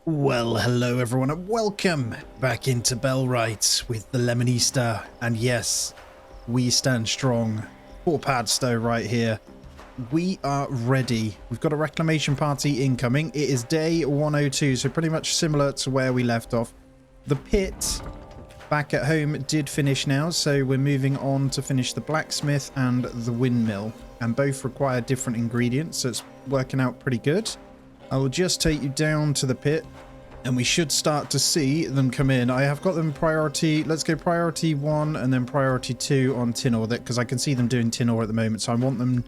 Well, hello everyone and welcome back into Bellwright with the Lemonista. And yes, we stand strong. Poor Padstow right here. We are ready. We've got a reclamation party incoming. It is day 102, so pretty much similar to where we left off. The pit back at home did finish now, so we're moving on to finish the blacksmith and the windmill. And both require different ingredients, so it's working out pretty good. I will just take you down to the pit and we should start to see them come in. I have got them priority. Let's go priority 1 and then priority 2 on tin ore, because I can see them doing tin ore at the moment. So I want them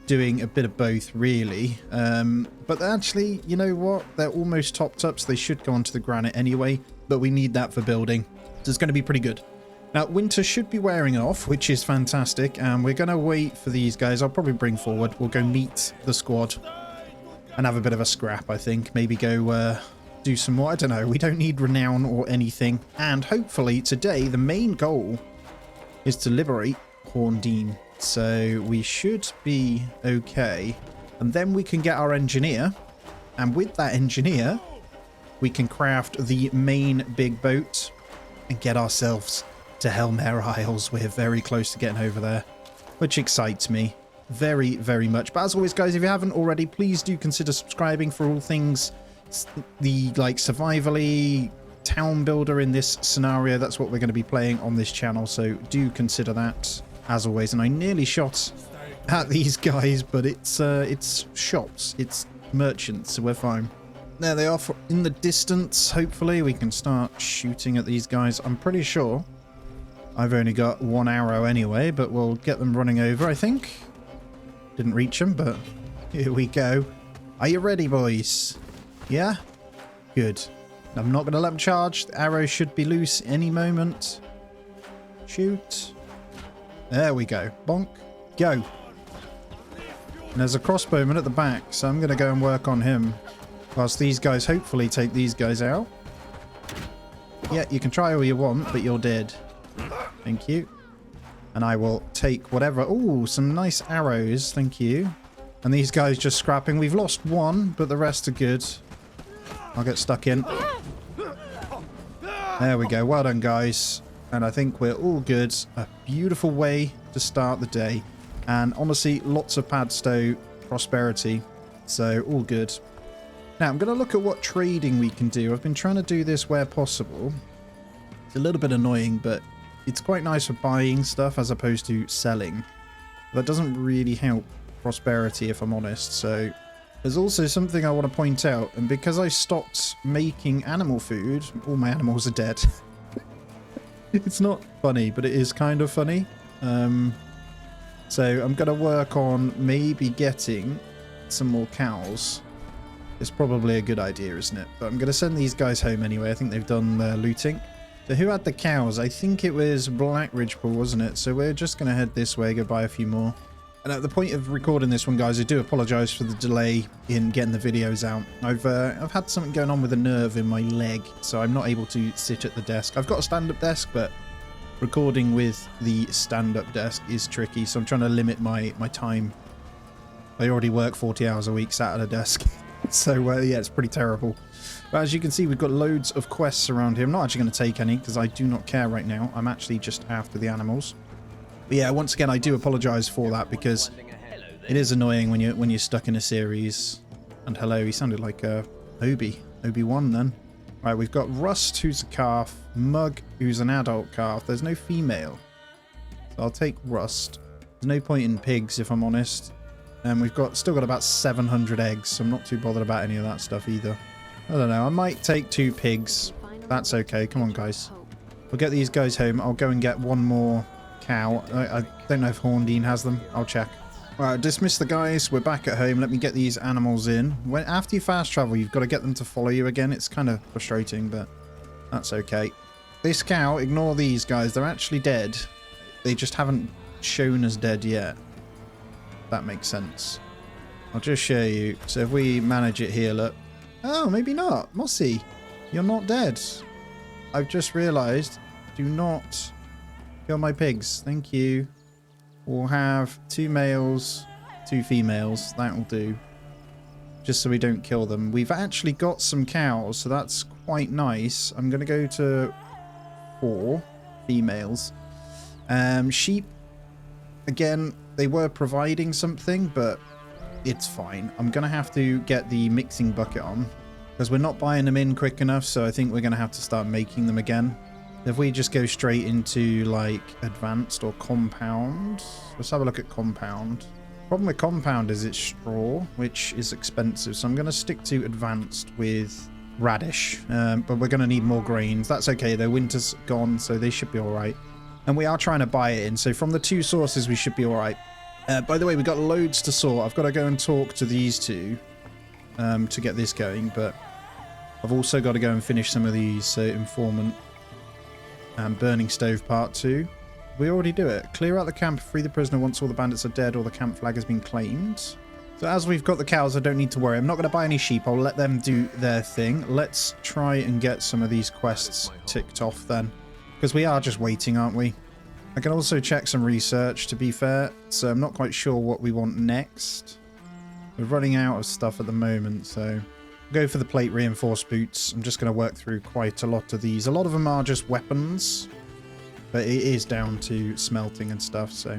doing a bit of both, really. But actually, you know what? They're almost topped up, so they should go onto the granite anyway. But we need that for building. So it's going to be pretty good. Now, winter should be wearing off, which is fantastic. And we're going to wait for these guys. I'll probably bring forward. We'll go meet the squad and have a bit of a scrap, I think. Maybe go do some more. I don't know. We don't need renown or anything. And hopefully today, the main goal is to liberate Horndean. So we should be okay. And then we can get our engineer. And with that engineer, we can craft the main big boat and get ourselves to Helmare Isles. We're very close to getting over there, which excites me very, very much. But as always, guys, if you haven't already, please do consider subscribing for all things the survivally town builder in this scenario. That's what we're going to be playing on this channel, so do consider that as always. And I nearly shot at these guys, but it's shops, it's merchants, so we're fine. There they are in the distance. Hopefully we can start shooting at these guys. I'm pretty sure I've only got one arrow anyway, but we'll get them running over, I think. Didn't reach them, but here we go. Are you ready, boys? Yeah? Good. I'm not going to let them charge. The arrow should be loose any moment. Shoot. There we go. Bonk. Go. And there's a crossbowman at the back, so I'm going to go and work on him. Whilst these guys hopefully take these guys out. Yeah, you can try all you want, but you're dead. Thank you. And I will take whatever. Oh, some nice arrows. Thank you. And these guys just scrapping. We've lost one, but the rest are good. I'll get stuck in. There we go. Well done, guys. And I think we're all good. A beautiful way to start the day. And honestly, lots of Padstow prosperity. So all good. Now, I'm going to look at what trading we can do. I've been trying to do this where possible. It's a little bit annoying, but it's quite nice for buying stuff as opposed to selling. That doesn't really help prosperity, if I'm honest. So there's also something I want to point out. And because I stopped making animal food, all my animals are dead. It's not funny, but it is kind of funny. So I'm going to work on maybe getting some more cows. It's probably a good idea, isn't it? But I'm going to send these guys home anyway. I think they've done their looting. So who had the cows? I think it was Blackridgepool, wasn't it? So we're just going to head this way, go buy a few more. And at the point of recording this one, guys, I do apologise for the delay in getting the videos out. I've had something going on with a nerve in my leg, so I'm not able to sit at the desk. I've got a stand-up desk, but recording with the stand-up desk is tricky, so I'm trying to limit my time. I already work 40 hours a week sat at a desk. So, yeah, it's pretty terrible. But as you can see, we've got loads of quests around here. I'm not actually going to take any because I do not care right now. I'm actually just after the animals. But yeah, once again, I do apologise for that because it is annoying when you're stuck in a series. And hello, he sounded like Obi-Wan then. Right, we've got Rust, who's a calf. Mug, who's an adult calf. There's no female. So I'll take Rust. There's no point in pigs, if I'm honest. And we've still got about 700 eggs, so I'm not too bothered about any of that stuff either. I don't know, I might take 2 pigs. That's okay, come on guys. We'll get these guys home. I'll go and get one more cow. I don't know if Horndean has them. I'll check. Alright, dismiss the guys. We're back at home. Let me get these animals in. After you fast travel, you've got to get them to follow you again. It's kind of frustrating, but that's okay. This cow, ignore these guys. They're actually dead. They just haven't shown as dead yet. That makes sense. I'll just show you. So if we manage it here, look. Oh, maybe not. Mossy, you're not dead. I've just realized. Do not kill my pigs. Thank you. We'll have 2 males, 2 females. That will do. just so we don't kill them. We've actually got some cows, so that's quite nice. I'm going to go to 4 females. Sheep, again, they were providing something, but it's fine. I'm going to have to get the mixing bucket on because we're not buying them in quick enough, so I think we're going to have to start making them again. If we just go straight into like advanced or compound, let's have a look at compound. Problem with compound is it's straw, which is expensive, so I'm going to stick to advanced with radish, but we're going to need more grains. That's okay though, winter's gone, so they should be all right. And we are trying to buy it in, so from the 2 sources we should be all right. By the way, we've got loads to sort. I've got to go and talk to these 2 to get this going, but I've also got to go and finish some of these. So informant and burning stove part 2. We already do it. Clear out the camp, free the prisoner once all the bandits are dead or the camp flag has been claimed. So as we've got the cows, I don't need to worry. I'm not going to buy any sheep. I'll let them do their thing. Let's try and get some of these quests ticked off then, because we are just waiting, aren't we? I can also check some research, to be fair, so I'm not quite sure what we want next. We're running out of stuff at the moment, so go for the plate reinforced boots. I'm just going to work through quite a lot of these. A lot of them are just weapons, but it is down to smelting and stuff, so...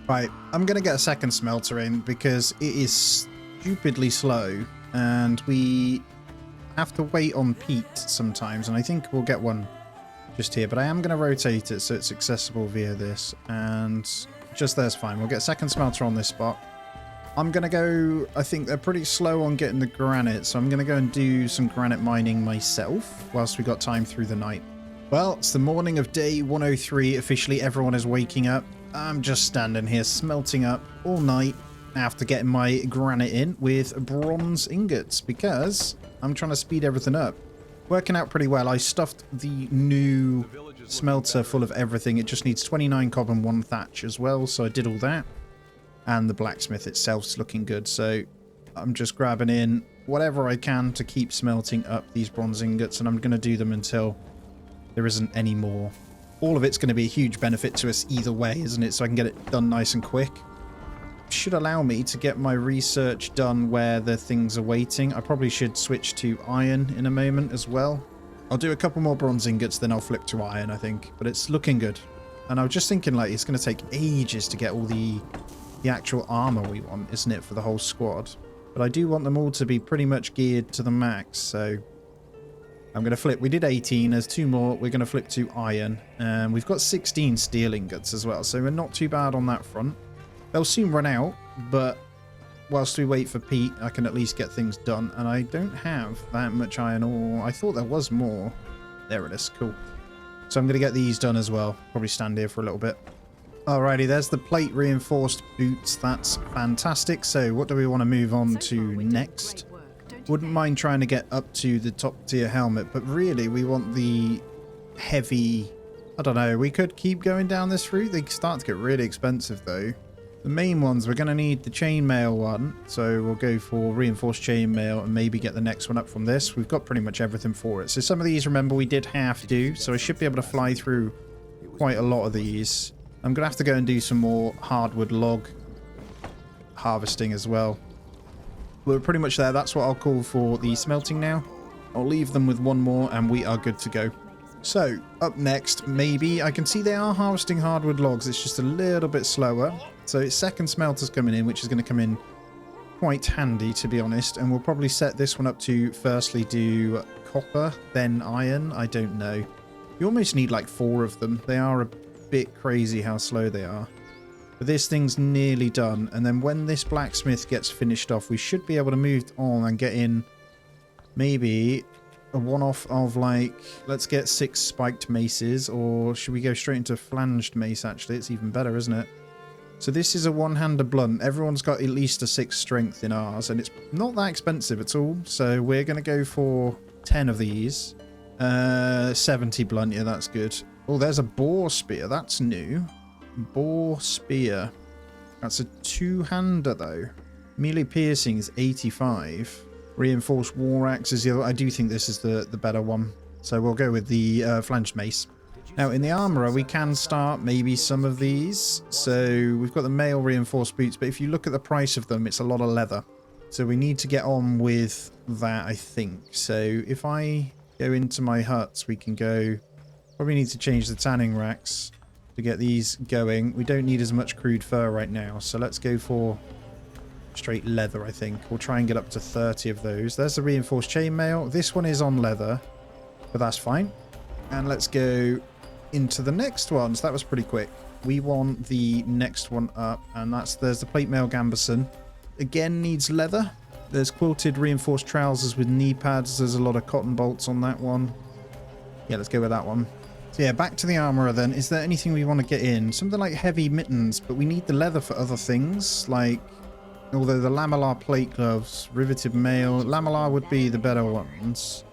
Right, I'm going to get a second smelter in because it is stupidly slow, and we have to wait on peat sometimes, and I think we'll get one just here, but I am going to rotate it so it's accessible via this, and just there's fine. We'll get a second smelter on this spot. I'm going to go, I think they're pretty slow on getting the granite, so I'm going to go and do some granite mining myself whilst we got time through the night. Well, it's the morning of day 103. Officially, everyone is waking up. I'm just standing here smelting up all night after getting my granite in with bronze ingots because I'm trying to speed everything up. Working out pretty well. I stuffed the new smelter full of everything. It just needs 29 cob and 1 thatch as well, so I did all that. And the blacksmith itself's looking good, so I'm just grabbing in whatever I can to keep smelting up these bronze ingots, and I'm going to do them until there isn't any more. All of it's going to be a huge benefit to us either way, isn't it? So I can get it done nice and quick. Should allow me to get my research done where the things are waiting. I probably should switch to iron in a moment as well. I'll do a couple more bronze ingots, then I'll flip to iron, I think. But it's looking good. And I was just thinking, like, it's going to take ages to get all the actual armor we want, isn't it, for the whole squad? But I do want them all to be pretty much geared to the max, so... I'm going to flip. We did 18. There's 2 more. We're going to flip to iron. We've got 16 steel ingots as well, so we're not too bad on that front. They'll soon run out, but whilst we wait for Pete, I can at least get things done. And I don't have that much iron ore. I thought there was more. There it is. Cool. So I'm going to get these done as well. Probably stand here for a little bit. Alrighty, there's the plate reinforced boots. That's fantastic. So what do we want to move on to next? Wouldn't mind trying to get up to the top tier helmet, but really we want the heavy... I don't know, we could keep going down this route. They start to get really expensive though. The main ones, we're going to need the chainmail one, so we'll go for reinforced chainmail and maybe get the next one up from this. We've got pretty much everything for it. So some of these, remember, we did half do, so I should be able to fly through quite a lot of these. I'm going to have to go and do some more hardwood log harvesting as well. We're pretty much there. That's what I'll call for the smelting now. I'll leave them with 1 more and we are good to go. So, up next, maybe, I can see they are harvesting hardwood logs. It's just a little bit slower. So, second smelter's coming in, which is going to come in quite handy, to be honest. And we'll probably set this one up to firstly do copper, then iron. I don't know. You almost need like 4 of them. They are a bit crazy how slow they are. But this thing's nearly done, and then when this blacksmith gets finished off, we should be able to move on and get in maybe a one-off of, like, let's get 6 spiked maces, or should we go straight into flanged mace, actually? It's even better, isn't it? So this is a one-hander blunt. Everyone's got at least a 6 strength in ours, and it's not that expensive at all, so we're going to go for 10 of these. 70 blunt, yeah, that's good. Oh, there's a boar spear. That's new. Boar spear. That's a 2-hander though. Melee piercing is 85. Reinforced war axe is the other. I do think this is the better one. So we'll go with the flanged mace. Now in the armorer we can start maybe some of these. So we've got the mail reinforced boots, but if you look at the price of them, it's a lot of leather. So we need to get on with that, I think. So if I go into my huts, we can go... Probably need to change the tanning racks to get these going. We don't need as much crude fur right now, so let's go for straight leather, I think. We'll try and get up to 30 of those. There's the reinforced chainmail. This one is on leather, but that's fine. And let's go into the next one. So that was pretty quick. We want the next one up, and there's the plate mail gambeson. Again, needs leather. There's quilted reinforced trousers with knee pads. There's a lot of cotton bolts on that one. Yeah, let's go with that one. So yeah, back to the armorer then. Is there anything we want to get in? Something like heavy mittens, but we need the leather for other things, like... Although the lamellar plate gloves, riveted mail, lamellar would be the better ones.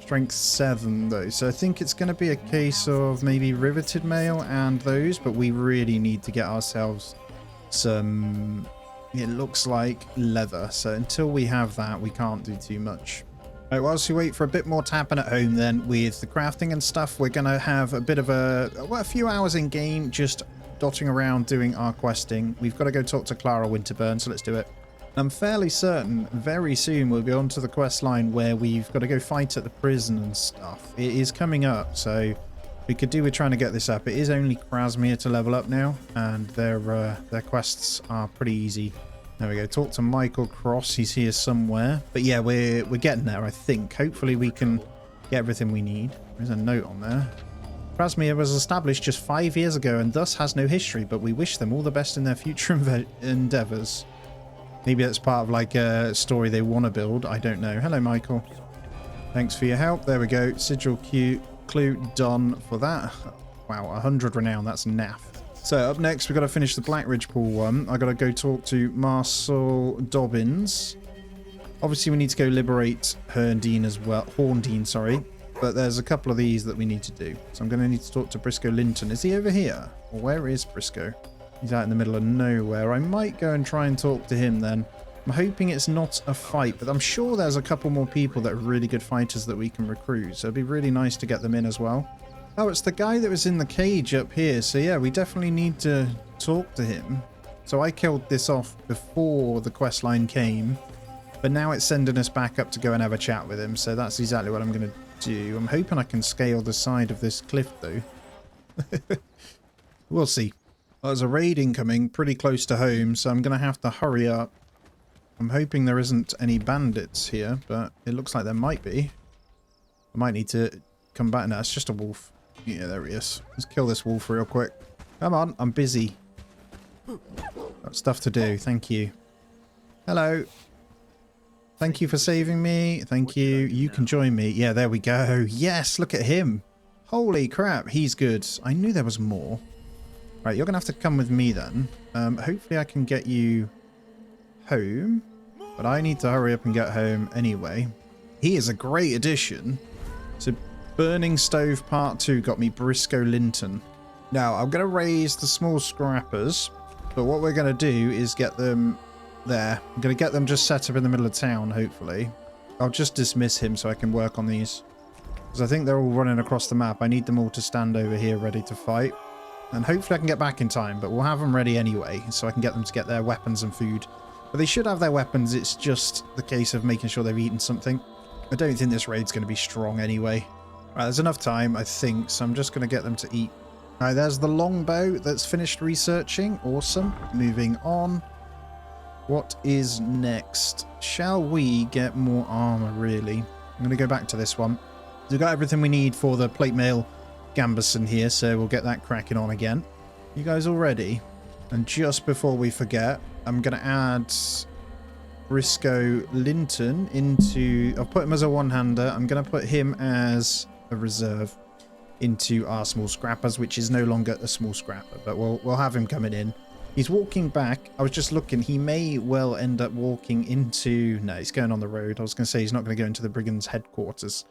Strength 7 though, so I think it's going to be a case of maybe riveted mail and those, but we really need to get ourselves some, it looks like, leather. So until we have that, we can't do too much. Right, whilst we wait for a bit more tapping at home then with the crafting and stuff, we're going to have a bit of a few hours in game just dotting around doing our questing. We've got to go talk to Clara Winterburn, so let's do it. I'm fairly certain very soon we'll be on to the quest line where we've got to go fight at the prison and stuff. It is coming up, so we could do with trying to get this up. It is only Krasmir to level up now, and their quests are pretty easy. There we go. Talk to Michael Cross. He's here somewhere. But yeah, we're getting there, I think. Hopefully we can get everything we need. There's a note on there. Krasmir was established just 5 years ago and thus has no history, but we wish them all the best in their future endeavors. Maybe that's part of like a story they want to build. I don't know. Hello, Michael. Thanks for your help. There we go. Sigil clue done for that. Wow, 100 renown. That's naff. So up next, we've got to finish the Blackridge Pool one. I've got to go talk to Marcel Dobbins. Obviously, we need to go liberate Horndean as well. Horndean, sorry. But there's a couple of these that we need to do. So I'm going to need to talk to Briscoe Linton. Is he over here? Or where is Briscoe? He's out in the middle of nowhere. I might go and try and talk to him then. I'm hoping it's not a fight, but I'm sure there's a couple more people that are really good fighters that we can recruit. So it'd be really nice to get them in as well. Oh, it's the guy that was in the cage up here. So yeah, we definitely need to talk to him. So I killed this off before the quest line came, but now it's sending us back up to go and have a chat with him. So that's exactly what I'm going to do. I'm hoping I can scale the side of this cliff though. We'll see. Well, there's a raid incoming pretty close to home, so I'm going to have to hurry up. I'm hoping there isn't any bandits here, but it looks like there might be. I might need to come back now. It's just a wolf. Yeah, there he is. Let's kill this wolf real quick. Come on, I'm busy. Got stuff to do. Thank you. Hello. Thank you for saving me. Thank you. You can join me. Yeah, there we go. Yes, look at him. Holy crap, he's good. I knew there was more. Right, you're going to have to come with me then. Hopefully I can get you home. But I need to hurry up and get home anyway. He is a great addition. So Burning Stove Part 2 got me Briscoe Linton. Now, I'm going to raise the small scrappers. But what we're going to do is get them there. I'm going to get them just set up in the middle of town, hopefully. I'll just dismiss him so I can work on these. Because I think they're all running across the map. I need them all to stand over here ready to fight. And hopefully I can get back in time, but we'll have them ready anyway, so I can get them to get their weapons and food. But they should have their weapons, it's just the case of making sure they've eaten something. I don't think this raid's going to be strong anyway. Right, there's enough time, I think, so I'm just going to get them to eat. Alright, there's the longbow that's finished researching. Awesome. Moving on. What is next? Shall we get more armor, really? I'm going to go back to this one. We've got everything we need for the plate mail gambeson here, so we'll get that cracking on again. You guys all ready? And just before we forget, I'm going to add Briscoe Linton into... I'll put him as a one-hander. I'm going to put him as a reserve into our small scrappers, which is no longer a small scrapper, but we'll have him coming in. He's walking back. I was just looking. He may well end up walking into... No, he's going on the road. I was going to say he's not going to go into the brigands' headquarters,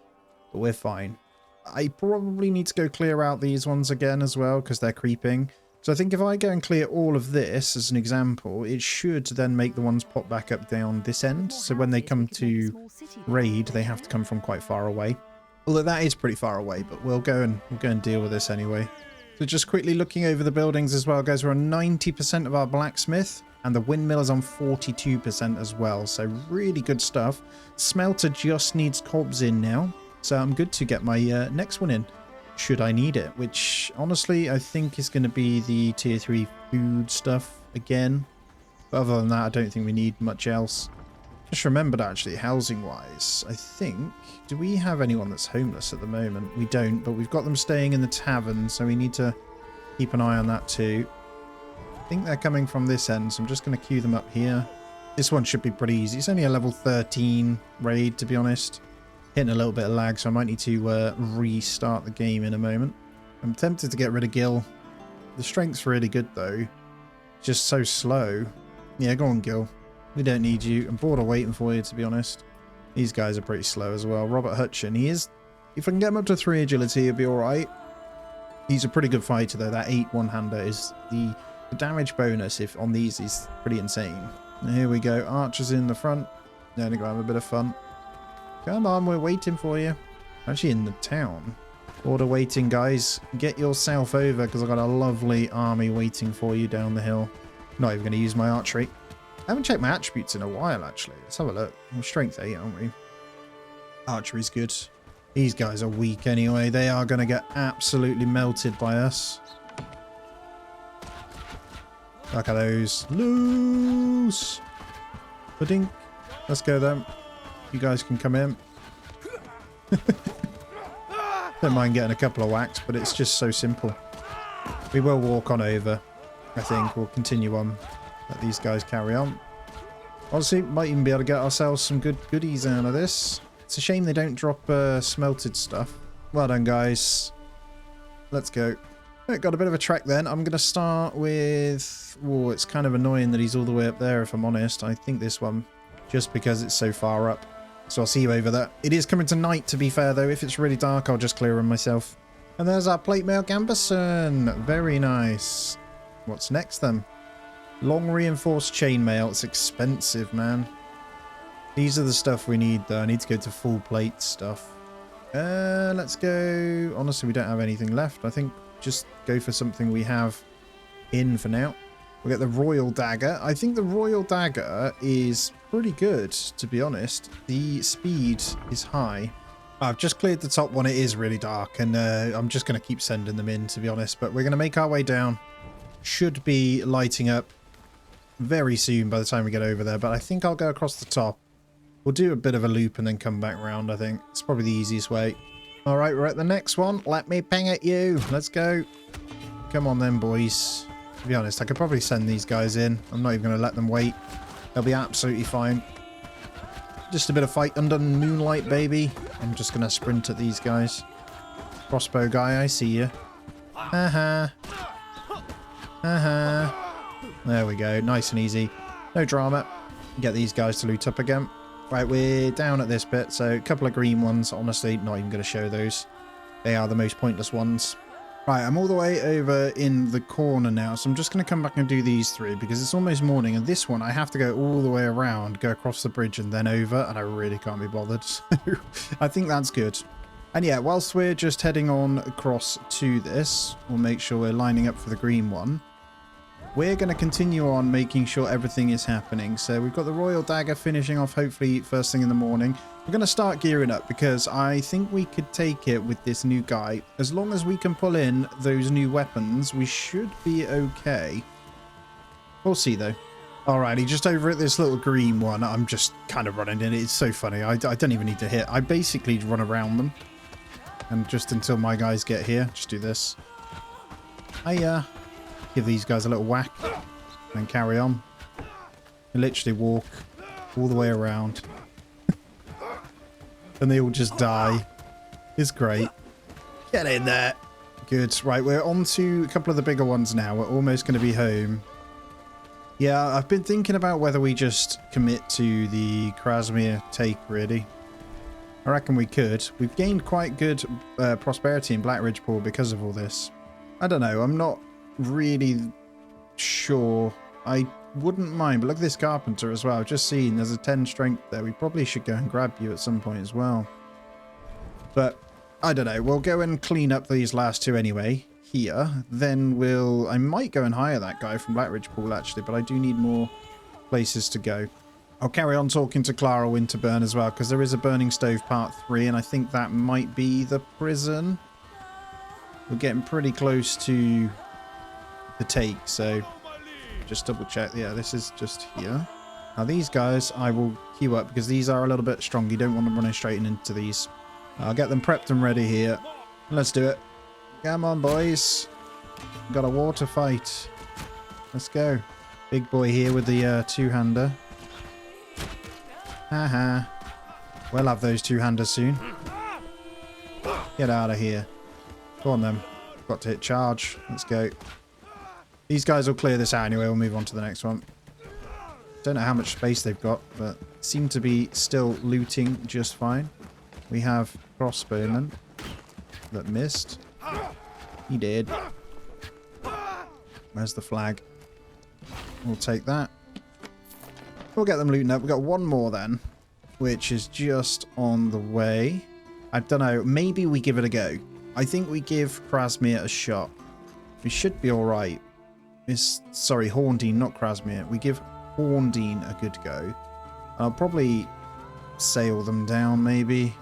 but we're fine. I probably need to go clear out these ones again as well, because they're creeping. So I think if I go and clear all of this as an example, it should then make the ones pop back up down this end. So when they come to raid, they have to come from quite far away. Although that is pretty far away, but we'll go and deal with this anyway. So just quickly looking over the buildings as well, guys. We're on 90% of our blacksmith, And the windmill is on 42% as well. So really good stuff. Smelter just needs cobs in now. So I'm good to get my next one in, should I need it. Which, honestly, I think is going to be the tier 3 food stuff again. But other than that, I don't think we need much else. Just remembered, actually, housing-wise, I think... Do we have anyone that's homeless at the moment? We don't, but we've got them staying in the tavern, so we need to keep an eye on that too. I think they're coming from this end, so I'm just going to queue them up here. This one should be pretty easy. It's only a level 13 raid, to be honest. Hitting a little bit of lag, so I might need to restart the game in a moment. I'm tempted to get rid of Gil. The strength's really good, though. Just so slow. Yeah, go on, Gil. We don't need you. I'm bored of waiting for you, to be honest. These guys are pretty slow as well. Robert Hutchin, he is... If I can get him up to 3 agility, he'll be alright. He's a pretty good fighter, though. That 8 one-hander is the damage bonus if on these is pretty insane. And here we go. Archers in the front. Now to go have a bit of fun. Come on, we're waiting for you. Actually in the town. Order waiting, guys. Get yourself over, because I've got a lovely army waiting for you down the hill. Not even going to use my archery. I haven't checked my attributes in a while, actually. Let's have a look. We're strength 8, aren't we? Archery's good. These guys are weak anyway. They are going to get absolutely melted by us. Look at those. Loose! Pudding. Let's go then. You guys can come in. Don't mind getting a couple of whacks, but it's just so simple. We will walk on over. I think we'll continue on. Let these guys carry on. Honestly, might even be able to get ourselves some good goodies out of this. It's a shame they don't drop smelted stuff. Well done, guys. Let's go. Right, got a bit of a trek then. I'm going to start with... Oh, it's kind of annoying that he's all the way up there, if I'm honest. I think this one, just because it's so far up. So I'll see you over there. It is coming to night, to be fair, though. If it's really dark, I'll just clear them myself. And there's our plate mail gambeson. Very nice. What's next, then? Long reinforced chainmail. It's expensive, man. These are the stuff we need, though. I need to go to full plate stuff. Let's go... Honestly, we don't have anything left. I think just go for something we have in for now. We'll get the Royal Dagger. I think the Royal Dagger is pretty good, to be honest. The speed is high. I've just cleared the top one. It is really dark, and I'm just going to keep sending them in, to be honest. But we're going to make our way down. Should be lighting up very soon by the time we get over there, but I think I'll go across the top. We'll do a bit of a loop and then come back round, I think. It's probably the easiest way. All right, we're at the next one. Let me ping at you. Let's go. Come on then, boys. To be honest, I could probably send these guys in. I'm not even going to let them wait. They'll be absolutely fine. Just a bit of fight under moonlight, baby. I'm just going to sprint at these guys. Crossbow guy, I see you. Haha. Haha. There we go. Nice and easy. No drama. Get these guys to loot up again. Right, we're down at this bit, so a couple of green ones. Honestly, not even going to show those. They are the most pointless ones. Right, I'm all the way over in the corner now, so I'm just going to come back and do these 3 because it's almost morning, and this one I have to go all the way around, go across the bridge and then over, and I really can't be bothered. So I think that's good. And yeah, whilst we're just heading on across to this, we'll make sure we're lining up for the green one. We're going to continue on making sure everything is happening. So we've got the Royal Dagger finishing off hopefully first thing in the morning. We're going to start gearing up because I think we could take it with this new guy. As long as we can pull in those new weapons, we should be okay. We'll see though. Alrighty, just over at this little green one, I'm just kind of running in. It's so funny. I don't even need to hit. I basically run around them. And just until my guys get here, just do this. Give these guys a little whack and carry on. I literally walk all the way around. And they all just die. It's great. Get in there. Good. Right, we're on to a couple of the bigger ones now. We're almost going to be home. Yeah, I've been thinking about whether we just commit to the Krasmir take, really. I reckon we could. We've gained quite good prosperity in Black Ridge Pool because of all this. I don't know. I'm not really sure. I wouldn't mind, but look at this carpenter as well. I've just seen there's a 10 strength there. We probably should go and grab you at some point as well. But I don't know. We'll go and clean up these last 2 anyway. here. Then I might go and hire that guy from Blackridge Pool, actually, but I do need more places to go. I'll carry on talking to Clara Winterburn as well, because there is a Burning Stove Part 3, and I think that might be the prison. We're getting pretty close to the take, so just double check. Yeah, this is just here. Now these guys I will queue up because these are a little bit strong. You don't want them running straight into these. I'll get them prepped and ready here. Let's do it. Come on, boys. We've got a water fight. Let's go. Big boy here with the two-hander. Haha. We'll have those two-handers soon. Get out of here. Go on then. Got to hit charge. Let's go. These guys will clear this out anyway. We'll move on to the next one. Don't know how much space they've got, but seem to be still looting just fine. We have crossbowmen that missed. He did. Where's the flag? We'll take that. We'll get them looting up. We've got one more then, which is just on the way. I don't know. Maybe we give it a go. I think we give Krasmir a shot. We should be all right. Sorry, Horndean, not Krasmir. We give Horndean a good go. I'll probably sail them down, maybe.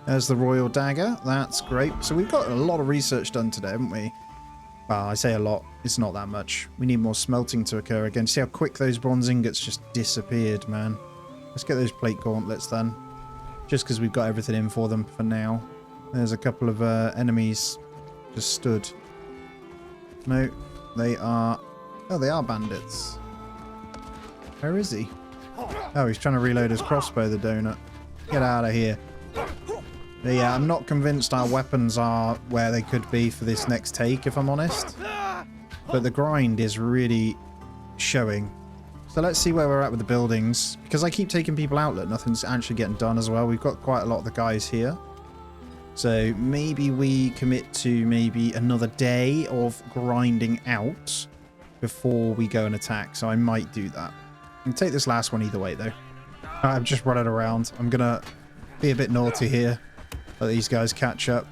There's the Royal Dagger. That's great. So we've got a lot of research done today, haven't we? Well, I say a lot. It's not that much. We need more smelting to occur again. See how quick those bronze ingots just disappeared, man. Let's get those plate gauntlets then. Just because we've got everything in for them for now. There's a couple of enemies just stood. No, they are... Oh, they are bandits. Where is he? Oh, he's trying to reload his crossbow, the donut. Get out of here. But yeah, I'm not convinced our weapons are where they could be for this next take, if I'm honest. But the grind is really showing. So let's see where we're at with the buildings. Because I keep taking people out, look, nothing's actually getting done as well. We've got quite a lot of the guys here. So maybe we commit to maybe another day of grinding out before we go and attack. So I might do that. I can take this last one either way, though. I'm just running around. I'm going to be a bit naughty here. Let these guys catch up.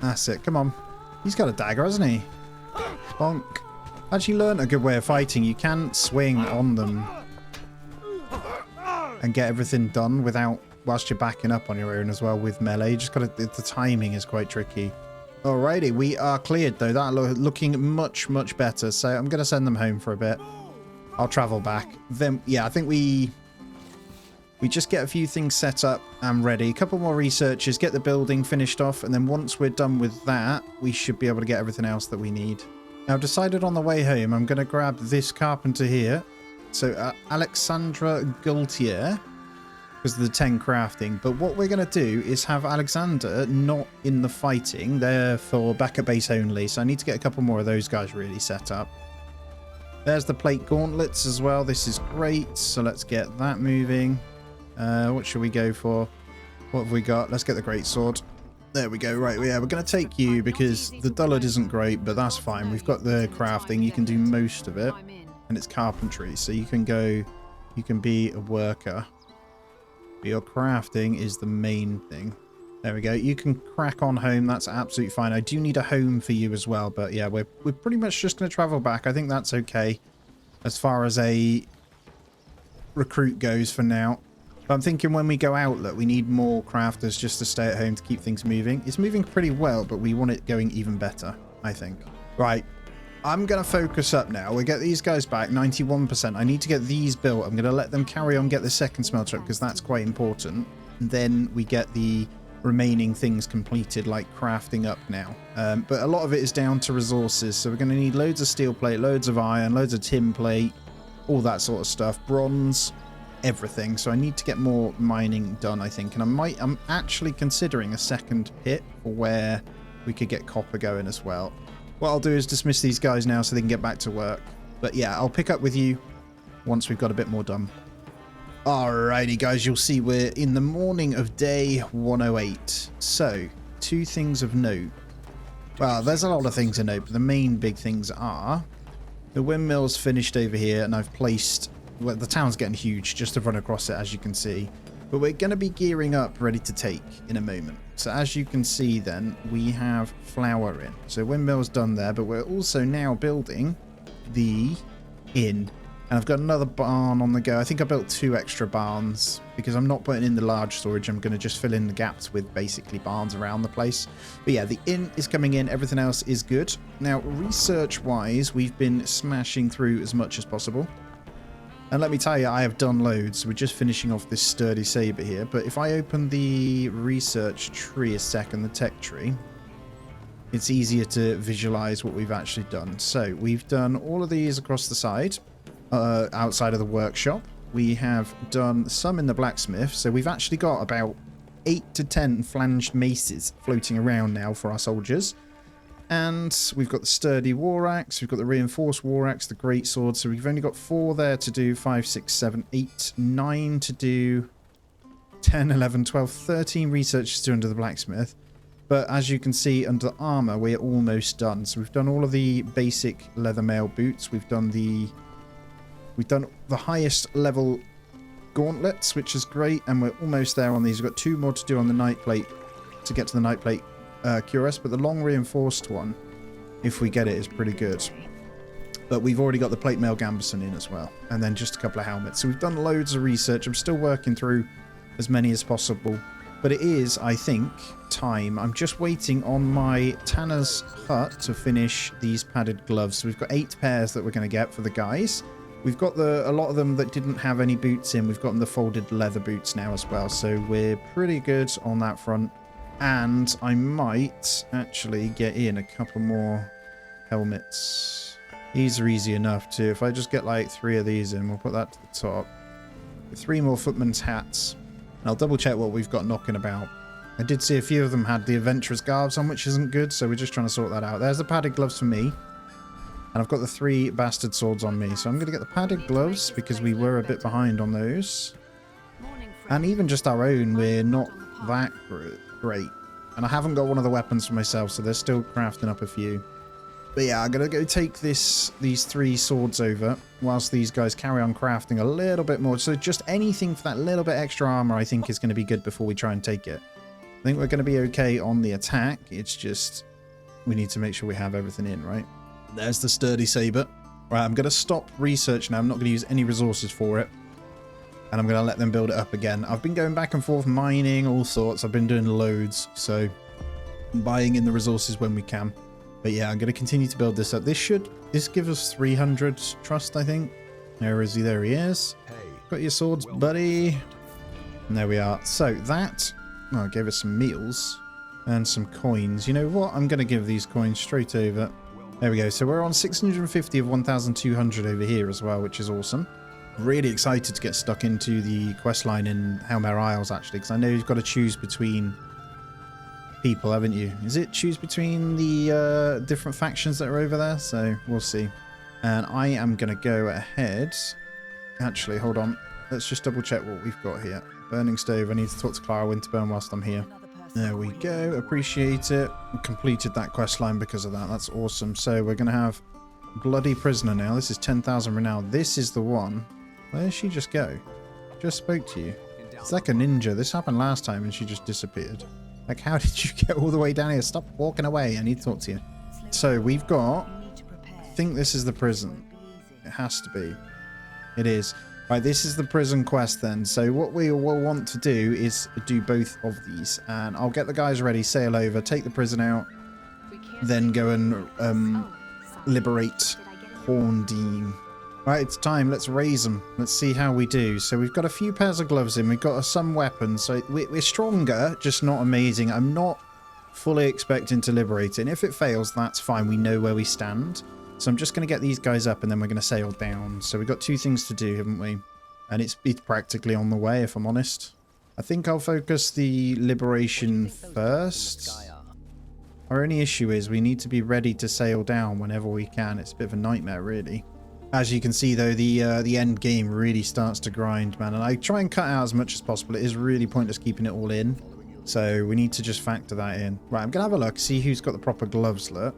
That's it. Come on. He's got a dagger, hasn't he? Bonk. Actually learned a good way of fighting. You can swing on them and get everything done without, whilst you're backing up on your own as well with melee. Just gotta, the timing is quite tricky. Alrighty, we are cleared though. That looking much, much better. So I'm going to send them home for a bit. I'll travel back. Then, yeah, I think we just get a few things set up and ready. A couple more researchers, get the building finished off. And then once we're done with that, we should be able to get everything else that we need. Now, I've decided on the way home, I'm going to grab this carpenter here. So, Alexandra Gaultier, because of the 10 crafting. But what we're going to do is have Alexander not in the fighting. They're for back at base only. So I need to get a couple more of those guys really set up. There's the plate gauntlets as well. This is great. So let's get that moving. What should we go for? What have we got? Let's get the greatsword. There we go. Right, yeah, we're going to take you because the dullard isn't great, but that's fine. We've got the crafting. You can do most of it. And it's carpentry. So you can go, you can be a worker. But your crafting is the main thing. There we go. You can crack on home. That's absolutely fine. I do need a home for you as well. But yeah, we're pretty much just going to travel back. I think that's okay as far as a recruit goes for now. But I'm thinking when we go out, look, we need more crafters just to stay at home to keep things moving. It's moving pretty well, but we want it going even better, I think. Right. I'm going to focus up now. We'll get these guys back, 91%. I need to get these built. I'm going to let them carry on, get the second smelter up, because that's quite important. And then we get the remaining things completed, like crafting up now. But a lot of it is down to resources. So we're going to need loads of steel plate, loads of iron, loads of tin plate, all that sort of stuff. Bronze, everything. So I need to get more mining done, I think. And I'm actually considering a second pit for where we could get copper going as well. What I'll do is dismiss these guys now so they can get back to work. But yeah, I'll pick up with you once we've got a bit more done. Alrighty, guys, you'll see we're in the morning of day 108. So, two things of note. Well, there's a lot of things to note, but the main big things are the windmill's finished over here, and I've placed... Well, the town's getting huge just to run across it, as you can see. But we're going to be gearing up, ready to take in a moment. So as you can see then, we have flour in. So windmill's done there, but we're also now building the inn. And I've got another barn on the go. I think I built 2 extra barns because I'm not putting in the large storage. I'm going to just fill in the gaps with basically barns around the place. But yeah, the inn is coming in. Everything else is good. Now, research-wise, we've been smashing through as much as possible. And let me tell you, I have done loads. We're just finishing off this sturdy saber here. But if I open the research tree a second, the tech tree, it's easier to visualize what we've actually done. So we've done all of these across the side, outside of the workshop. We have done some in the blacksmith. So we've actually got about 8 to 10 flanged maces floating around now for our soldiers. And we've got the sturdy war axe, we've got the reinforced war axe, the great sword. So we've only got 4 there to do, 5, 6, 7, 8, 9 to do, 10, 11, 12, 13 research to do under the blacksmith. But as you can see under the armor, we're almost done. So we've done all of the basic leather mail boots. We've done the highest level gauntlets, which is great. And we're almost there on these. We've got 2 more to do on the night plate to get to the night plate. Cuirass, but the long reinforced one, if we get it, is pretty good. But we've already got the plate mail gambeson in as well, and then just a couple of helmets. So we've done loads of research. I'm still working through as many as possible, but it is, I think, time. I'm just waiting on my tanner's hut to finish these padded gloves. So we've got 8 pairs that we're going to get for the guys. We've got a lot of them that didn't have any boots in. We've got them the folded leather boots now as well, so we're pretty good on that front. And I might actually get in a couple more helmets. These are easy enough too. If I just get like 3 of these in, we'll put that to the top. 3 more footman's hats. And I'll double check what we've got knocking about. I did see a few of them had the adventurer's garbs on, which isn't good, so we're just trying to sort that out. There's the padded gloves for me. And I've got the 3 bastard swords on me. So I'm going to get the padded gloves because we were a bit behind on those. And even just our own, we're not that great. And I haven't got one of the weapons for myself, so they're still crafting up a few. But yeah, I'm going to go take these 3 swords over whilst these guys carry on crafting a little bit more. So just anything for that little bit extra armor I think is going to be good before we try and take it. I think we're going to be okay on the attack. It's just we need to make sure we have everything in, right? There's the sturdy saber. Right, I'm going to stop research now. I'm not going to use any resources for it. And I'm going to let them build it up again. I've been going back and forth mining, all sorts. I've been doing loads. So buying in the resources when we can. But yeah, I'm going to continue to build this up. This give us 300 trust, I think. Where is he? There he is. Got your swords, buddy. And there we are. So that gave us some meals and some coins. You know what? I'm going to give these coins straight over. There we go. So we're on 650 of 1,200 over here as well, which is awesome. Really excited to get stuck into the quest line in Helmer Isles, actually, because I know you've got to choose between people, haven't you? Is it choose between the different factions that are over there? So we'll see. And I am going to go ahead. Actually, hold on. Let's just double check what we've got here. Burning stove. I need to talk to Clara Winterburn whilst I'm here. There we go. Appreciate it. We completed that quest line because of that. That's awesome. So we're going to have bloody prisoner now. This is 10,000 renown. This is the one. Where did she just go? Just spoke to you. It's like a ninja. This happened last time and she just disappeared. Like, how did you get all the way down here? Stop walking away. I need to talk to you. So we've got... I think this is the prison. It has to be. It is. Right, this is the prison quest then. So what we will want to do is do both of these. And I'll get the guys ready, sail over, take the prison out, then go and liberate Horndean. Right, it's time. Let's raise them. Let's see how we do. So we've got a few pairs of gloves in. We've got some weapons. So we're stronger, just not amazing. I'm not fully expecting to liberate it. And if it fails, that's fine. We know where we stand. So I'm just going to get these guys up and then we're going to sail down. So we've got 2 things to do, haven't we? And it's practically on the way, if I'm honest. I think I'll focus the liberation first. Our only issue is we need to be ready to sail down whenever we can. It's a bit of a nightmare, really. As you can see, though, the end game really starts to grind, man. And I try and cut out as much as possible. It is really pointless keeping it all in. So we need to just factor that in. Right, I'm going to have a look, see who's got the proper gloves, look.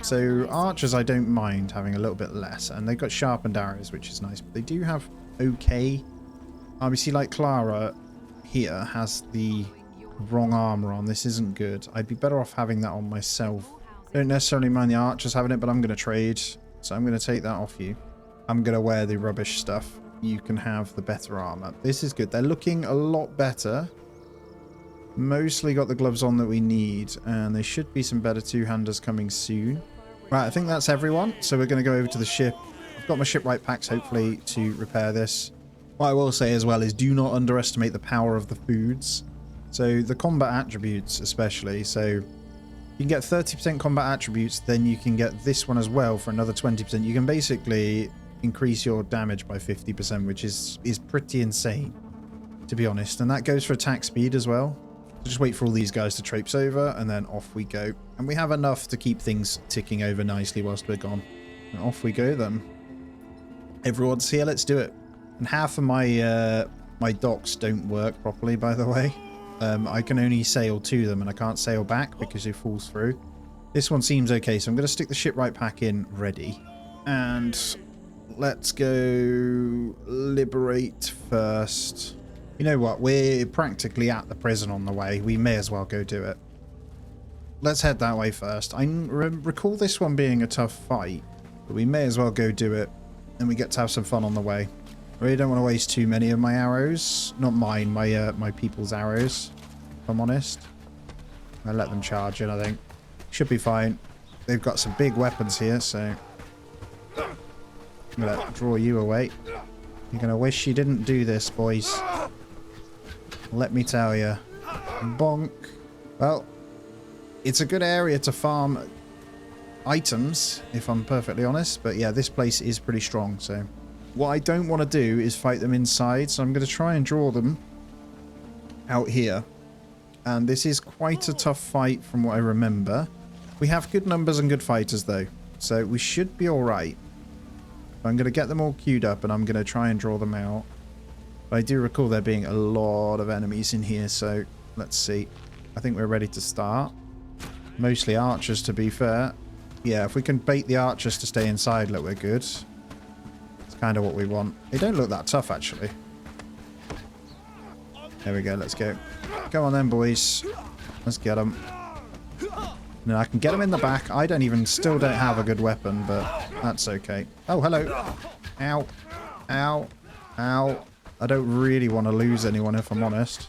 So archers, I don't mind having a little bit less. And they've got sharpened arrows, which is nice. But they do have okay. Obviously, like Clara, here has the wrong armor on. This isn't good. I'd be better off having that on myself. Don't necessarily mind the archers having it, but I'm going to trade. So I'm going to take that off you. I'm going to wear the rubbish stuff. You can have the better armor. This is good. They're looking a lot better. Mostly got the gloves on that we need, and there should be some better two-handers coming soon. Right, I think that's everyone. So we're going to go over to the ship. I've got my shipwright packs, hopefully, to repair this. What I will say as well is do not underestimate the power of the foods. So the combat attributes especially. So you can get 30% combat attributes, then you can get this one as well for another 20%. You can basically increase your damage by 50%, which is pretty insane, to be honest. And that goes for attack speed as well. So just wait for all these guys to traipse over, and then off we go. And we have enough to keep things ticking over nicely whilst we're gone. And off we go then. Everyone's here, let's do it. And half of my my docks don't work properly, by the way. I can only sail to them, and I can't sail back because it falls through. This one seems okay, so I'm going to stick the shipwright pack in ready. And let's go liberate first. You know what? We're practically at the prison on the way. We may as well go do it. Let's head that way first. I recall this one being a tough fight, but we may as well go do it, and we get to have some fun on the way. I really don't want to waste too many of my arrows. Not mine, my people's arrows, if I'm honest. I'll let them charge in, I think. Should be fine. They've got some big weapons here, so I'm going to draw you away. You're going to wish you didn't do this, boys. Let me tell you. Bonk. Well, it's a good area to farm items, if I'm perfectly honest. But yeah, this place is pretty strong, so... What I don't want to do is fight them inside, so I'm going to try and draw them out here. And this is quite a tough fight from what I remember. We have good numbers and good fighters, though, so we should be alright. I'm going to get them all queued up, and I'm going to try and draw them out. But I do recall there being a lot of enemies in here, so let's see. I think we're ready to start. Mostly archers, to be fair. Yeah, if we can bait the archers to stay inside, look, we're good. It's kind of what we want. They don't look that tough, actually. There we go, let's go. Go on then, boys. Let's get them. No, I can get them in the back. I still don't have a good weapon, but that's okay. Oh, hello. Ow. Ow. Ow. I don't really want to lose anyone, if I'm honest.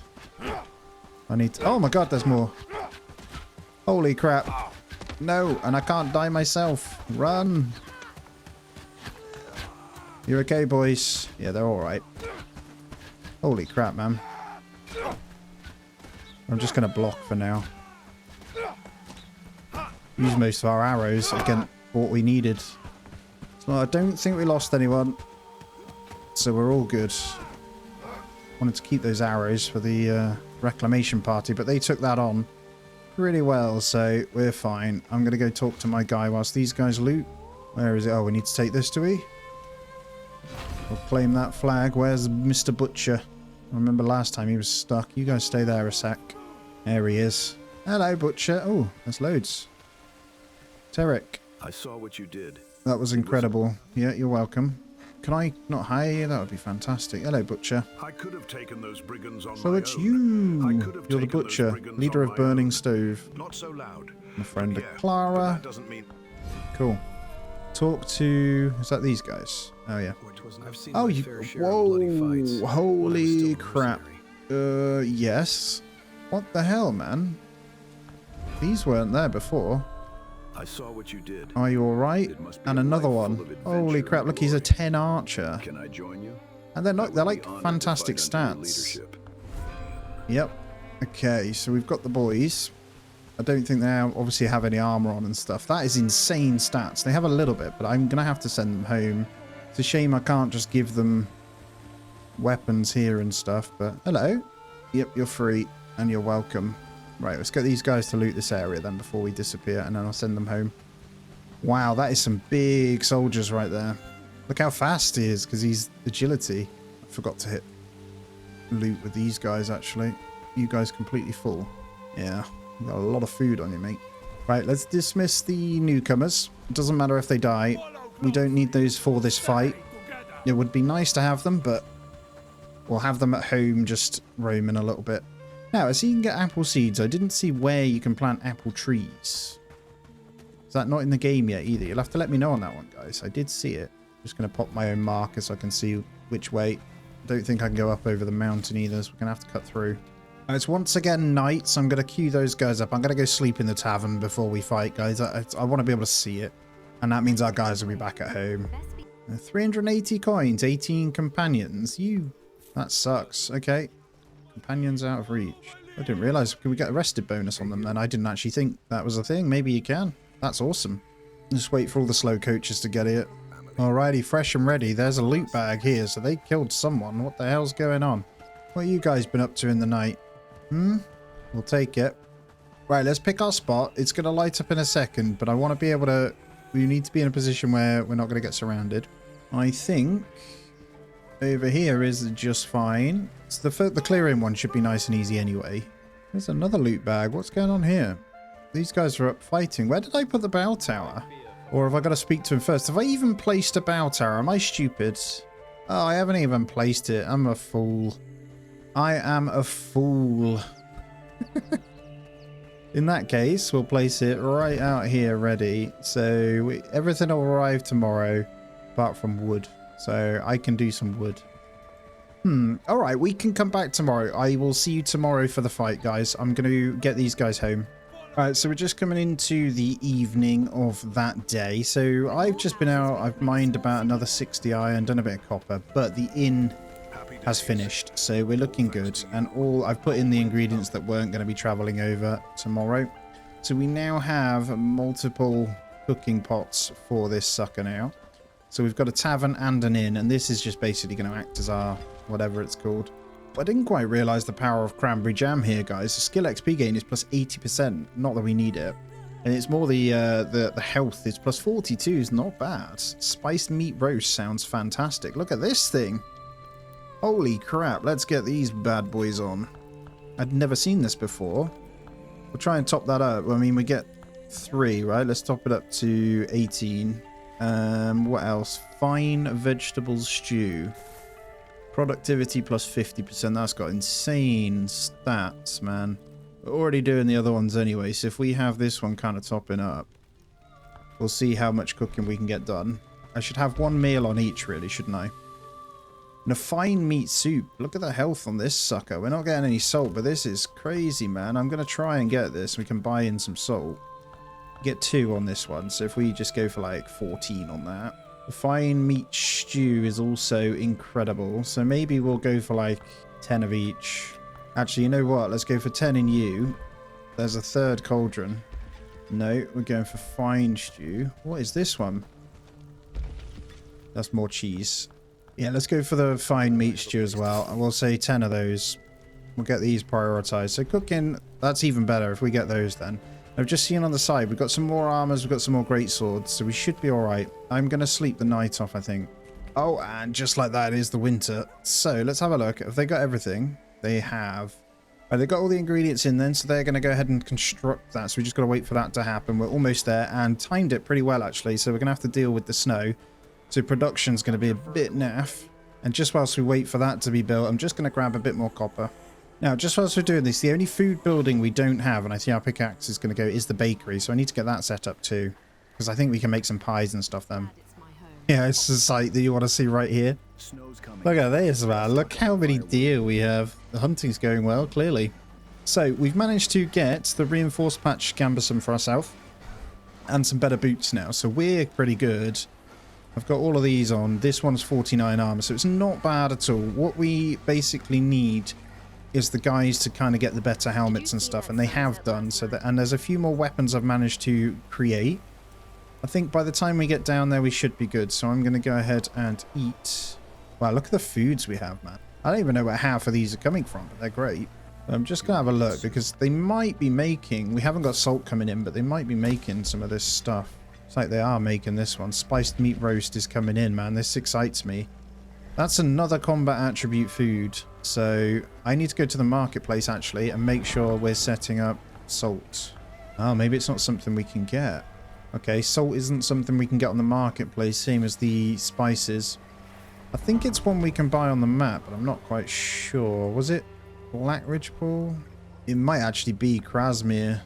I need to... Oh my god, there's more. Holy crap. No, and I can't die myself. Run. You okay, boys? Yeah, they're alright. Holy crap, man. I'm just going to block for now. Use most of our arrows against what we needed. So I don't think we lost anyone. So we're all good. Wanted to keep those arrows for the reclamation party, but they took that on pretty well, so we're fine. I'm going to go talk to my guy whilst these guys loot. Where is it? Oh, we need to take this, do we? We'll claim that flag. Where's Mr. Butcher? I remember last time he was stuck. You guys stay there a sec. There he is. Hello, Butcher. Oh, there's loads. Tarek. I saw what you did. That was incredible. Yeah, you're welcome. Can I not hire you? That would be fantastic. Hello, Butcher. I could have taken those brigands on So my it's own. you. You're the Butcher, leader of Burning Stove. Not so loud. My friend Yeah, Clara. that doesn't mean... Cool. Talk to... Is that these guys? Oh, yeah. I've seen Oh, my you... fair share of bloody fights. Whoa. Holy Still crap. mercenary. Yes. What the hell, man? These weren't there before. I saw what you did. Are you alright? It must be And a another life one. full of Holy adventure crap, and look, he's a glory. 10 archer. Can I join you? And they're I not, would they're be like honored to fantastic fight under your stats. leadership. Yep. Okay, so we've got the boys. I don't think they obviously have any armor on and stuff. That is insane stats. They have a little bit, but I'm going to have to send them home. It's a shame I can't just give them weapons here and stuff, but hello. Yep, you're free and you're welcome. Right, let's get these guys to loot this area then before we disappear, and then I'll send them home. Wow, that is some big soldiers right there. Look how fast he is, because he's agility. I forgot to hit loot with these guys, actually. You guys completely full. Yeah, you got a lot of food on you, mate. Right, let's dismiss the newcomers. It doesn't matter if they die. We don't need those for this fight. It would be nice to have them, but We'll have them at home just roaming a little bit. Now, I see you can get apple seeds. I didn't see where you can plant apple trees. Is that not in the game yet either? You'll have to let me know on that one, guys. I did see it. Just going to pop my own marker so I can see which way. I don't think I can go up over the mountain either, so we're going to have to cut through. It's once again night, so I'm going to queue those guys up. I'm going to go sleep in the tavern before we fight, guys. I want to be able to see it. And that means our guys will be back at home. 380 coins, 18 companions. That sucks. Okay. Companions out of reach. I didn't realize. Can we get a rested bonus on them then? I didn't actually think that was a thing. Maybe you can. That's awesome. Just wait for all the slow coaches to get it. Alrighty, fresh and ready. There's a loot bag here, so they killed someone. What the hell's going on? What have you guys been up to in the night? We'll take it. Right, let's pick our spot. It's going to light up in a second, but I want to be able to... We need to be in a position where we're not going to get surrounded. I think over here is just fine. So the clearing one should be nice and easy anyway. There's another loot bag. What's going on here? These guys are up fighting. Where did I put the bow tower? Or have I got to speak to him first? Have I even placed a bow tower? Am I stupid? Oh, I haven't even placed it. I'm a fool. I am a fool. In that case, we'll place it right out here ready. So everything will arrive tomorrow, apart from wood. So I can do some wood. All right, we can come back tomorrow. I will see you tomorrow for the fight, guys. I'm going to get these guys home. All right, so we're just coming into the evening of that day. So I've just been out. I've mined about another 60 iron, done a bit of copper, but the inn has finished. So we're looking good. And I've put in the ingredients that weren't going to be traveling over tomorrow. So we now have multiple cooking pots for this sucker now. So we've got a tavern and an inn, and this is just basically going to act as our whatever it's called. I didn't quite realise the power of cranberry jam here, guys. The skill XP gain is plus 80%. Not that we need it. And it's more the health is plus 42 is not bad. Spiced meat roast sounds fantastic. Look at this thing. Holy crap. Let's get these bad boys on. I'd never seen this before. We'll try and top that up. I mean, we get 3, right? Let's top it up to 18. What else? Fine vegetables stew. Productivity plus 50%. That's got insane stats, man. We're already doing the other ones anyway, so if we have this one kind of topping up, we'll see how much cooking we can get done. I should have 1 meal on each, really, shouldn't I? And a fine meat soup. Look at the health on this sucker. We're not getting any salt, but this is crazy, man. I'm going to try and get this. We can buy in some salt. Get 2 on this one, so if we just go for like 14 on that. The fine meat stew is also incredible, so maybe we'll go for like 10 of each. Actually, you know what? Let's go for 10 in you. There's a third cauldron. No, we're going for fine stew. What is this one? That's more cheese. Yeah, let's go for the fine meat stew as well. I will say 10 of those. We'll get these prioritized. So cooking, that's even better if we get those then. I've just seen on the side, we've got some more armors, we've got some more great swords, so we should be alright. I'm going to sleep the night off, I think. Oh, and just like that is the winter. So let's have a look. Have they got everything? They have. Right, they've got all the ingredients in then, so they're going to go ahead and construct that. So we just got to wait for that to happen. We're almost there and timed it pretty well, actually. So we're going to have to deal with the snow. So production's going to be a bit naff. And just whilst we wait for that to be built, I'm just going to grab a bit more copper. Now, just whilst we're doing this, the only food building we don't have, and I see our pickaxe is going to go, is the bakery. So I need to get that set up too. Because I think we can make some pies and stuff then. Yeah, it's the site that you want to see right here. Look at this, man. Look how many deer we have. The hunting's going well, clearly. So, we've managed to get the reinforced patch gambersome for ourselves. And some better boots now. So we're pretty good. I've got all of these on. This one's 49 armor, so it's not bad at all. What we basically need is the guys to kind of get the better helmets and stuff, and they have done. So that, and there's a few more weapons I've managed to create. I think by the time we get down there, we should be good. So I'm going to go ahead and eat. Wow, look at the foods we have, man. I don't even know where half of these are coming from, but they're great. I'm just going to have a look, because they might be making... We haven't got salt coming in, but they might be making some of this stuff. It's like they are making this one. Spiced meat roast is coming in, man. This excites me. That's another combat attribute food. So I need to go to the marketplace, actually, and make sure we're setting up salt. Oh, maybe it's not something we can get. Okay, salt isn't something we can get on the marketplace, same as the spices. I think it's one we can buy on the map, but I'm not quite sure. Was it Blackridge Pool? It might actually be Krasmere.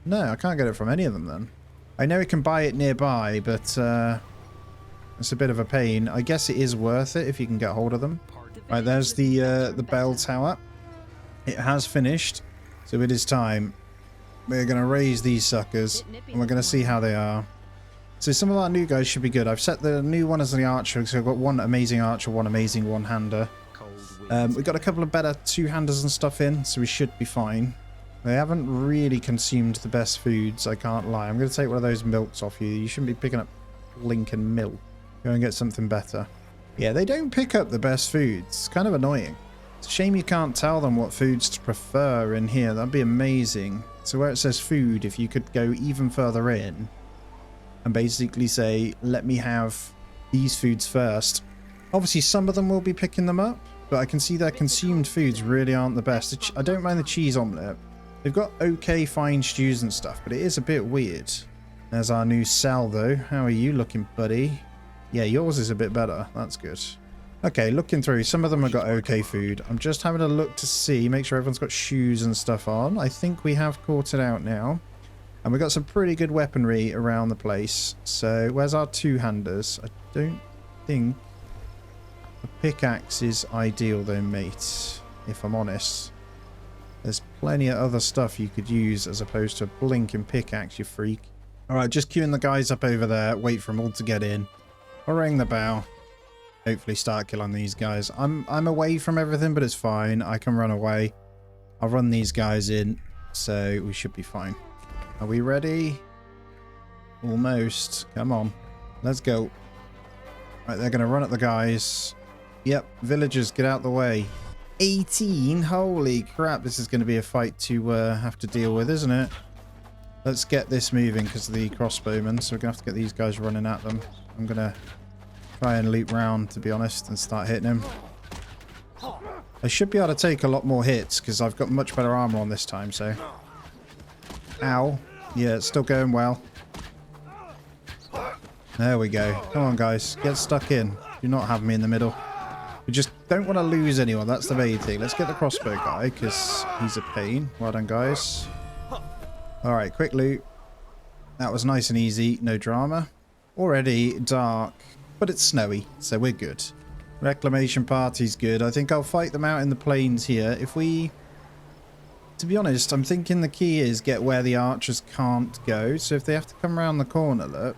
No, I can't get it from any of them then. I know we can buy it nearby, but it's a bit of a pain. I guess it is worth it if you can get hold of them. Right, there's the bell tower. It has finished, so it is time. We're going to raise these suckers, and we're going to see how they are. So some of our new guys should be good. I've set the new one as the archer, so I've got one amazing archer, one amazing one-hander. We've got a couple of better two-handers and stuff in, so we should be fine. They haven't really consumed the best foods, I can't lie. I'm going to take one of those milks off you. You shouldn't be picking up Lincoln milk. Go and get something better. Yeah, they don't pick up the best foods. It's kind of annoying. It's a shame you can't tell them what foods to prefer in here. That'd be amazing. So where it says food, if you could go even further in and basically say, let me have these foods first. Obviously, some of them will be picking them up, but I can see their consumed foods really aren't the best. I don't mind the cheese omelette. They've got okay fine stews and stuff, but it is a bit weird. There's our new cell, though. How are you looking, buddy? Yeah, yours is a bit better. That's good. Okay, looking through. Some of them have got okay food. I'm just having a look to see, make sure everyone's got shoes and stuff on. I think we have caught it out now. And we've got some pretty good weaponry around the place. So, where's our two-handers? I don't think a pickaxe is ideal, though, mate, if I'm honest. There's plenty of other stuff you could use as opposed to a blinking pickaxe, you freak. Alright, just queuing the guys up over there. Wait for them all to get in. I'll ring the bell. Hopefully start killing these guys. I'm away from everything, but it's fine. I can run away. I'll run these guys in, so we should be fine. Are we ready? Almost. Come on. Let's go. Right, they're going to run at the guys. Yep, villagers, get out the way. 18? Holy crap, this is going to be a fight to have to deal with, isn't it? Let's get this moving because of the crossbowmen, so we're going to have to get these guys running at them. I'm going to try and loop round, to be honest, and start hitting him. I should be able to take a lot more hits because I've got much better armor on this time, so... Ow. Yeah, it's still going well. There we go. Come on, guys. Get stuck in. Do not have me in the middle. We just don't want to lose anyone. That's the main thing. Let's get the crossbow guy because he's a pain. Well done, guys. Alright, quick loot. That was nice and easy. No drama. Already dark, but it's snowy, so we're good. Reclamation party's good. I think I'll fight them out in the plains here. If we... To be honest, I'm thinking the key is get where the archers can't go. So if they have to come around the corner, look.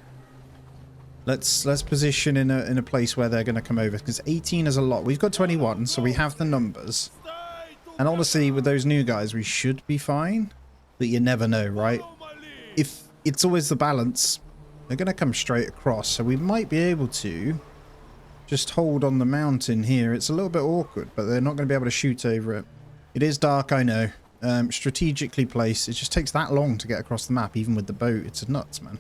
Let's position in a place where they're going to come over. Because 18 is a lot. We've got 21, so we have the numbers. And honestly, with those new guys, we should be fine. But you never know, right? If it's always the balance, they're going to come straight across. So we might be able to just hold on the mountain here. It's a little bit awkward, but they're not going to be able to shoot over it. It is dark, I know. Strategically placed. It just takes that long to get across the map, even with the boat. It's nuts, man.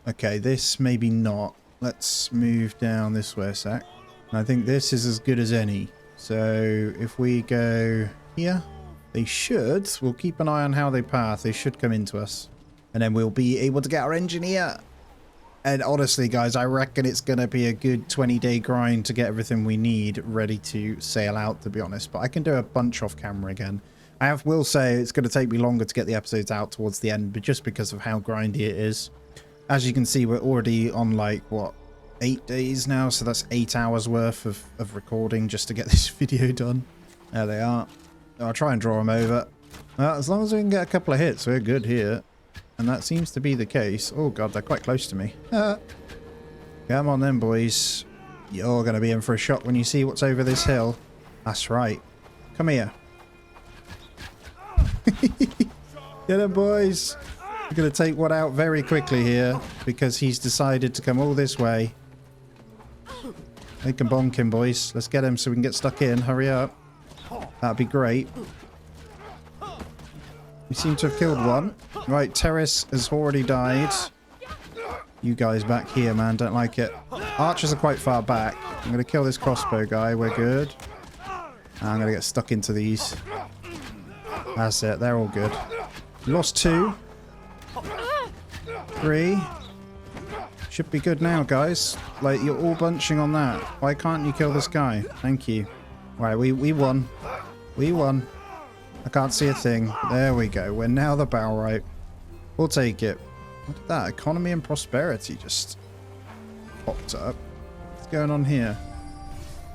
Okay, this maybe not. Let's move down this way a sec. And I think this is as good as any. So if we go here, they should. We'll keep an eye on how they path. They should come into us. And then we'll be able to get our engineer. And honestly, guys, I reckon it's going to be a good 20-day grind to get everything we need ready to sail out, to be honest. But I can do a bunch off camera again. I will say it's going to take me longer to get the episodes out towards the end, but just because of how grindy it is. As you can see, we're already on, like, what, 8 days now? So that's 8 hours worth of recording just to get this video done. There they are. I'll try and draw them over. As long as we can get a couple of hits, we're good here. And that seems to be the case. Oh, God, they're quite close to me. Come on then, boys. You're going to be in for a shot when you see what's over this hill. That's right. Come here. Get him, boys. We're going to take one out very quickly here because he's decided to come all this way. We can bonk him, boys. Let's get him so we can get stuck in. Hurry up. That'd be great. We seem to have killed one. Right, Terrace has already died. You guys back here, man. Don't like it. Archers are quite far back. I'm going to kill this crossbow guy. We're good. I'm going to get stuck into these. That's it. They're all good. We lost 2. 3. Should be good now, guys. Like, you're all bunching on that. Why can't you kill this guy? Thank you. Right, we won. We won. I can't see a thing. There we go. We're now the Bellwright. We'll take it. What did that? Economy and prosperity just popped up. What's going on here?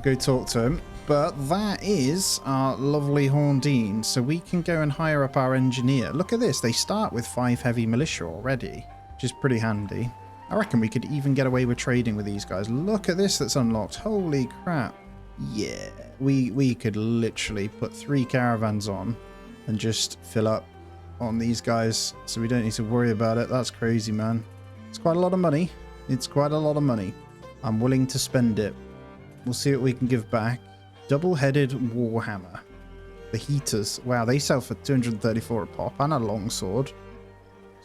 Go talk to him. But that is our lovely Horndean. So we can go and hire up our engineer. Look at this. They start with 5 heavy militia already, which is pretty handy. I reckon we could even get away with trading with these guys. Look at this that's unlocked. Holy crap. Yeah, we could literally put 3 caravans on and just fill up on these guys, so we don't need to worry about it. That's crazy, man. It's quite a lot of money. It's quite a lot of money. I'm willing to spend it. We'll see what we can give back. Double-headed warhammer. The heaters. Wow, they sell for 234 a pop, and a longsword.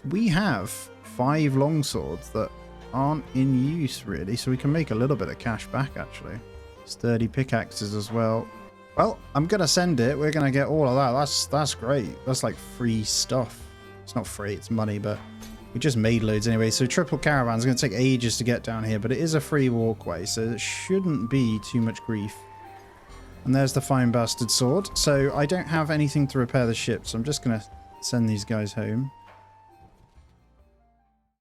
We have 5 longswords that aren't in use, really, so we can make a little bit of cash back, actually. Sturdy pickaxes as well. Well, I'm gonna send it. We're gonna get all of that. That's great. That's like free stuff. It's not free, it's money, but we just made loads anyway. So triple caravan's gonna take ages to get down here, but it is a free walkway, so it shouldn't be too much grief. And there's the fine bastard sword. So I don't have anything to repair the ship, so I'm just gonna send these guys home.